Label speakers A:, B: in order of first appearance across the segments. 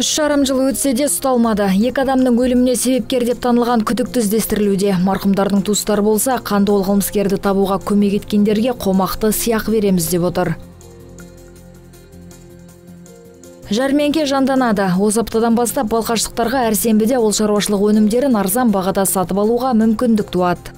A: 3,5 жыл өтсе де ұсталмады. Екі адамның өліміне себепкер деп танылған күдікті іздестірілуде. Марқұмдардың туыстары болса, қанды ол қылмыскерді табуға көмек еткендерге қомақты сыйақы береміз деп отыр. Жәрмеңке жанданады. Осы аптадан бастап балқаштықтарға әр сенбіде ауыл шаруашылық өнімдерін арзан бағада сатып алуға мүмкіндік туады.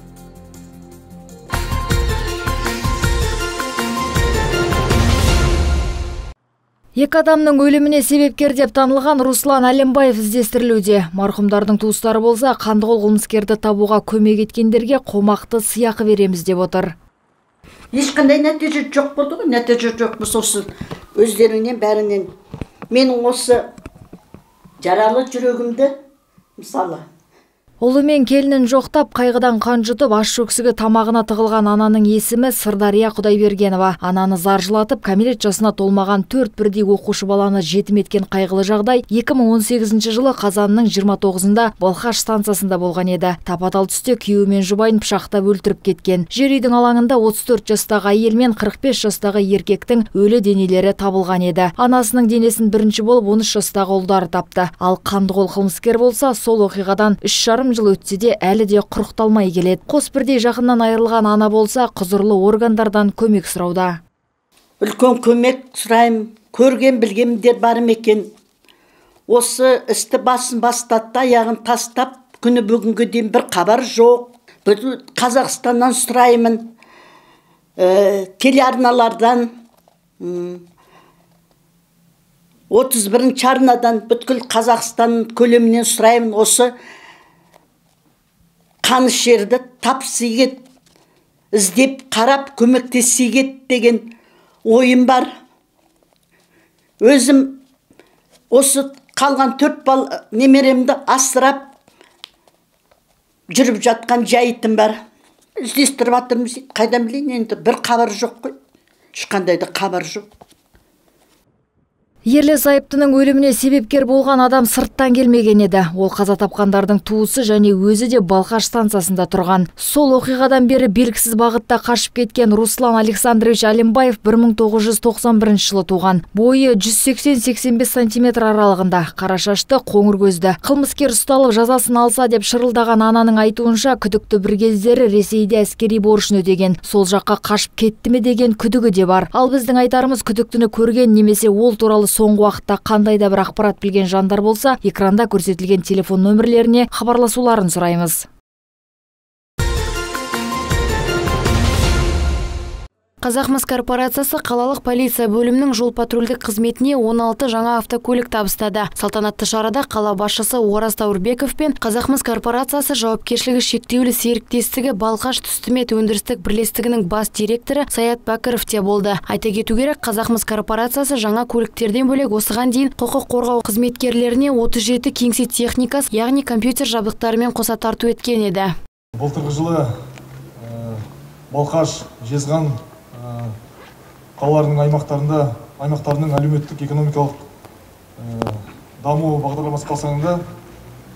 A: Екі адамның өліміне себепкер деп танылған Руслан Әлембаев іздестірілуде. Марқұмдардың туыстары болса, қанды ол қылмыскерді табуға көмек еткендерге қомақты сыйақы береміз деп отыр.
B: Ешқандай нәтиже жоқ болды ғой, нәтиже жоқ болса осы өздерінен бәрінен. Менің осы жаралы жүрегімді мысалы
A: Ұлы мен келінін жоқтап, қайғыдан қан жұтып, аш шөксігі тамағына тығылған ананың есімі Сырдария Құдайбергенова. Ананы зар жылатып, кәмелет жасына толмаған 4 бірдей оқушы баланы жетім еткен қайғылы жағдай 2018 жылы қазанның 29-ында Балқаш станциясында болған еді. Тапа-тал түсте күйеуі мен жұбайын пышақтап өлтіріп кеткен. Жер үйдің алаңында 34 жастағы әйел мен 45 жастағы еркектің өлі денелері табылған еді. Анасының денесін бірінші болып 13 жастағы ұлдары тапты. Ал қандықол қылмыскер болса, сол оқиғадан 3,5 жыл өтсе де әлі де құрықталмай келеді. Қос бірдей жақыннан айырылған ана болса, құзырлы органдардан көмек сұрауда.
B: Үлкен көмек сұрайым, көрген білгендер бар екен. Осы істі басын бастатты, аяғын тастап, күні бүгінге дейін бір хабар жоқ. Қазақстаннан сұраймын, телеарналардан, 31-ші арнадан бүткіл Қазақстан көлемінен сұраймын, осы қаныш жерді тапсыйгет, іздеп қарап көмектесейгет деген ойым бар. Өзім осы қалған 4 бал немеремді асырап жүріп жатқан жайтым бар. Іздестіріп жатырмыз, қайдан білейін, енді бір хабар жоқ қой. Ешқандай да хабар жоқ.
A: Ерлі зайыптының өліміне себепкер болған адам сырттан келмеген еді. Ол қаза тапқандардың туысы және өзі де Балқаш станциясында тұрған. Сол оқиғадан бері белгісіз бағытта қашып кеткен Руслан Александрович Әлембаев 1991 жылы туған. Бойы 180-85 см аралығында, қара шашты, қоңыр көзді. Қылмыскер ұсталып жазасын алса деп шырылдаған ананың айтуынша, күдікті бір кездері Ресейде әскери борышын өтеген. Сол жаққа қашып кетті ме деген күдігі де бар. Ал біздің айтарымыз, күдіктіні көрген немесе ол туралы соңғы уақытта қандай да бір ақпарат білген жандар болса, экранда көрсетілген телефон нөмірлеріне хабарласуларын сұраймыз. Қазақмыс корпорациясы қалалық полиция бөлімінің жол патрульдік қызметіне 16 жаңа автокөлік табыстады. Салтанатты шарада қала басшысы Ораз Таурбеков пен Қазақмыс корпорациясы жауапкершілігі шектеулі серіктестігі Балқаш Түстімет өндірістік бірлестігінің бас директоры Саят Бәкіров те болды. Айта кету керек, Қазақмыс корпорациясы жаңа көліктерден бөлек осыған дейін құқық қорғау қызметкерлеріне 37 кеңсе техникасы, яғни компьютер жабдықтарымен қоса тарту еткен еді.
C: Былтырғы жылы Балқаш, Жезған қалаларының аймақтарының әлеуметтік экономикалық даму бағдарламасы қарсаңында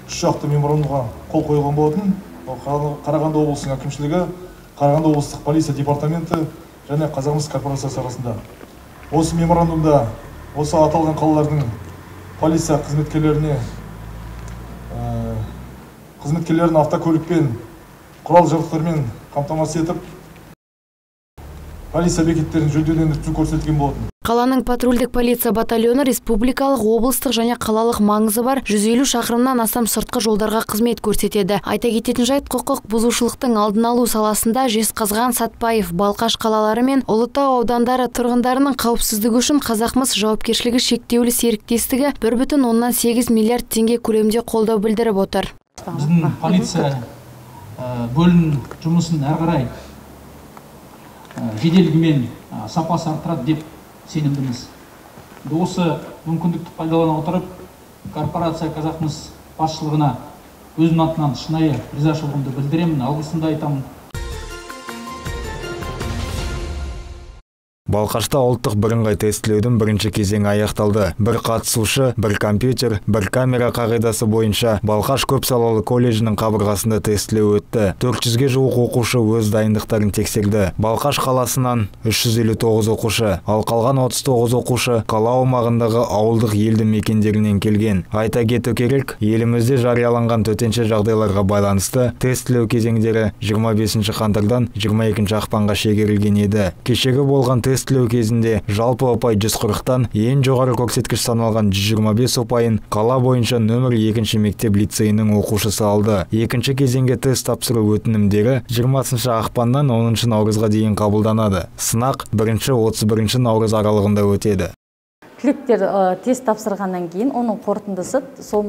C: 3 жақты меморандумға қол қойылған болатын. Қарағанды облысының әкімшілігі, Қарағанды облыстық полиция департаменті және Қазақмыс корпорациясы арасында. Осы меморандумда осы аталған қалалардың полиция қызметкерлерін автокөлікпен, құрал жабдықтармен қамтамасыз етіп, полиция бекеттерін жөндеуден көрсетілген болатын.
A: Қаланың патрульдік полиция батальоны республикалық, облыстық және қалалық маңызы бар 150 шақырымнан астам сыртқы жолдарға қызмет көрсетеді. Айта кететін жайт, құқық бұзушылықтың алдын алу саласында Жезқазған, Сатпаев, Балқаш қалалары мен Ұлытау аудандары тұрғындарының қауіпсіздігі үшін Қазақмыс жауапкершілігі шектеулі серіктестігі 1,8 миллиард теңге көлемде қолдау білдіріп отыр.
D: Біздің полиция бөлім жұмысын әрі қарай жеделдігімен сапасы артырады деп сенімдіміз. Осы мүмкіндікті пайдалана отырып, корпорация Қазақмыс басшылығына өзімнің атынан шынайы ризашылығымды білдіремін, алғысымды айтамын.
E: Балқашта ұлттық бірыңғай тестілеудің бірінші кезеңі аяқталды. Бір қатысушы, бір компьютер, бір камера қағидасы бойынша Балқаш көпсалалы колледжінің қабырғасында тестілеу өтті. 400-ге жуық оқушы өз дайындықтарын тексерді. Балқаш қаласынан 359 оқушы, ал қалған 39 оқушы қала аумағындағы ауылдық елді мекендерінен келген. Айта кету керек, елімізде жарияланған төтенше жағдайларға байланысты тестілеу кезеңдері 25 қаңтардан 22 ақпанға шегерілген еді. Кешегі болған тестілеу кезінде жалпы ұпай 140-тан ең жоғары көрсеткіш саналған 125 ұпайын қала бойынша нөмір 2 мектеп лицейінің оқушысы алды. Екінші кезеңге тест тапсыру өтінімдері 20 ақпаннан 10 наурызға дейін қабылданады. Сынақ 1-31 наурыз аралығында өтеді.
F: Түлектер тест тапсырғаннан кейін оның қорытындысы сол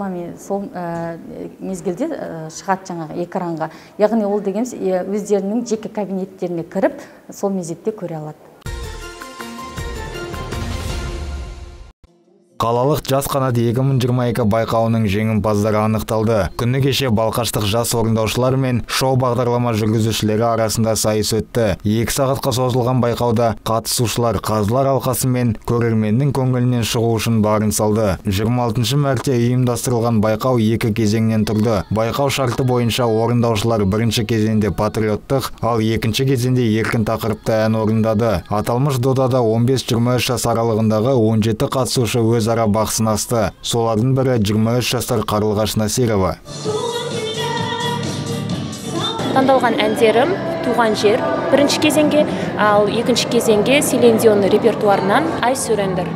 F: мезгілде шығады жаңағы экранға. Яғни ол деген өздерінің жеке кабинеттеріне кіріп, сол мезетте көре алады.
E: Қалалық жас қанат 2022 байқауының жеңімпаздары анықталды. Күні кеше Балқаштық жас орындаушылар мен шоу бағдарлама жүргізушілері арасында сайыс өтті. 2 сағатқа созылған байқауда қатысушылар қазылар алқасы мен көрерменнің көңілінен шығу үшін барын салды. 26 мәрте ұйымдастырылған байқау 2 кезеңнен тұрды. Байқау шарты бойынша орындаушылар бірінші кезеңде патриоттық, ал екінші кезеңде еркін тақырыпты ән орындады. Аталмыш додада 15-23 жас аралығындағы 17 қатысушы өз бақ сынасты. Солардың бірі 23 жастар Қарлығаш Насирова.
G: Таңдалған әндерім «Туған жер» бірінші кезеңге, ал екінші кезеңге Селен Дион репертуарынан «Ай сүрендір».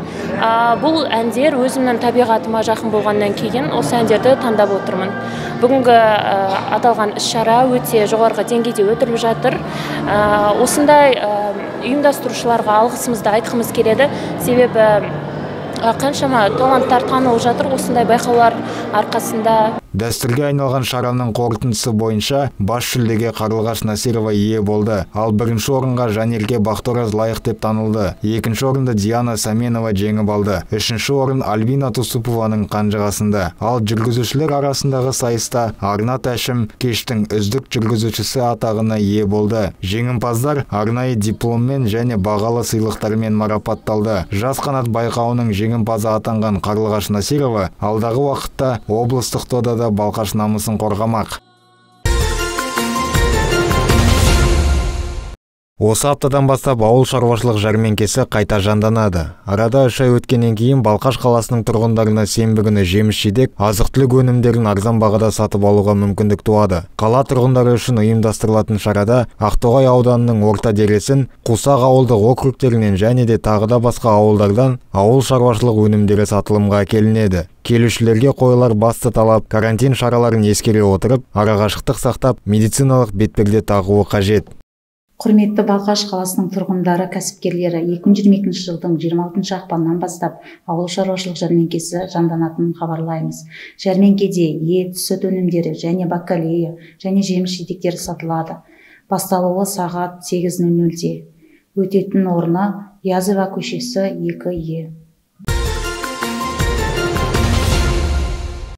G: Бұл әндер өзімнің табиғатыма жақын болғаннан кейін осы әндерді таңдап отырмын. Бүгінгі аталған іс-шара өте жоғарғы деңгейде өтіліп жатыр. Осындай ұйымдастырушыларға алғысымызды айтқымыз келеді. Себебі қаншама таланттар танылып жатыр осындай байқаулар арқасында.
E: Дәстүрге айналған шараның қорытындысы бойынша бас жүлдеге Қарлығаш Насирова ие болды, ал бірінші орынға Жанерке Бақтораз лайық деп танылды. Екінші орынды Диана Саменова жеңіп алды. Үшінші орын Альбина Тусупованың қанжығасында. Ал жүргізушілер арасындағы сайыста Арнат Әшім кештің үздік жүргізушісі атағына ие болды. Жеңімпаздар арнайы дипломмен және бағалы сыйлықтармен марапатталды. Жас қанат байқауының жеңімпазы атанған Қарлығаш Насирова алдағы уақытта облыстық додада Балқаш намысын қорғамақ. Осы аптадан бастап ауыл шаруашылық жәрмеңкесі қайта жанданады. Арада 3 ай өткеннен кейін Балқаш қаласының тұрғындарына сенбі күні жеміс-жидек, азық-түлік өнімдерін арзан бағада сатып алуға мүмкіндік туады. Қала тұрғындары үшін ұйымдастырылатын шарада Ақтоғай ауданының орта дересін, Қусақ ауылдық округтерінен және де тағы да басқа ауылдардан ауыл шаруашылық өнімдері сатылымға әкелінеді. Келушілерге қойылар басты талап карантин шараларын ескере отырып, арақашықтық сақтап, медициналық бетперде тағуы қажет.
H: Құрметті Балқаш қаласының тұрғындары, кәсіпкерлері, 2022 жылдың 26 ақпаннан бастап ауыл шаруашылық жәрмеңкесі жанданатынын хабарлаймыз. Жәрмеңкеде ет, сүт өнімдері және бакалея және жеміс-жидектер сатылады. Басталуы сағат 8:00-де. Өтетін орны Язова көшесі 2-е.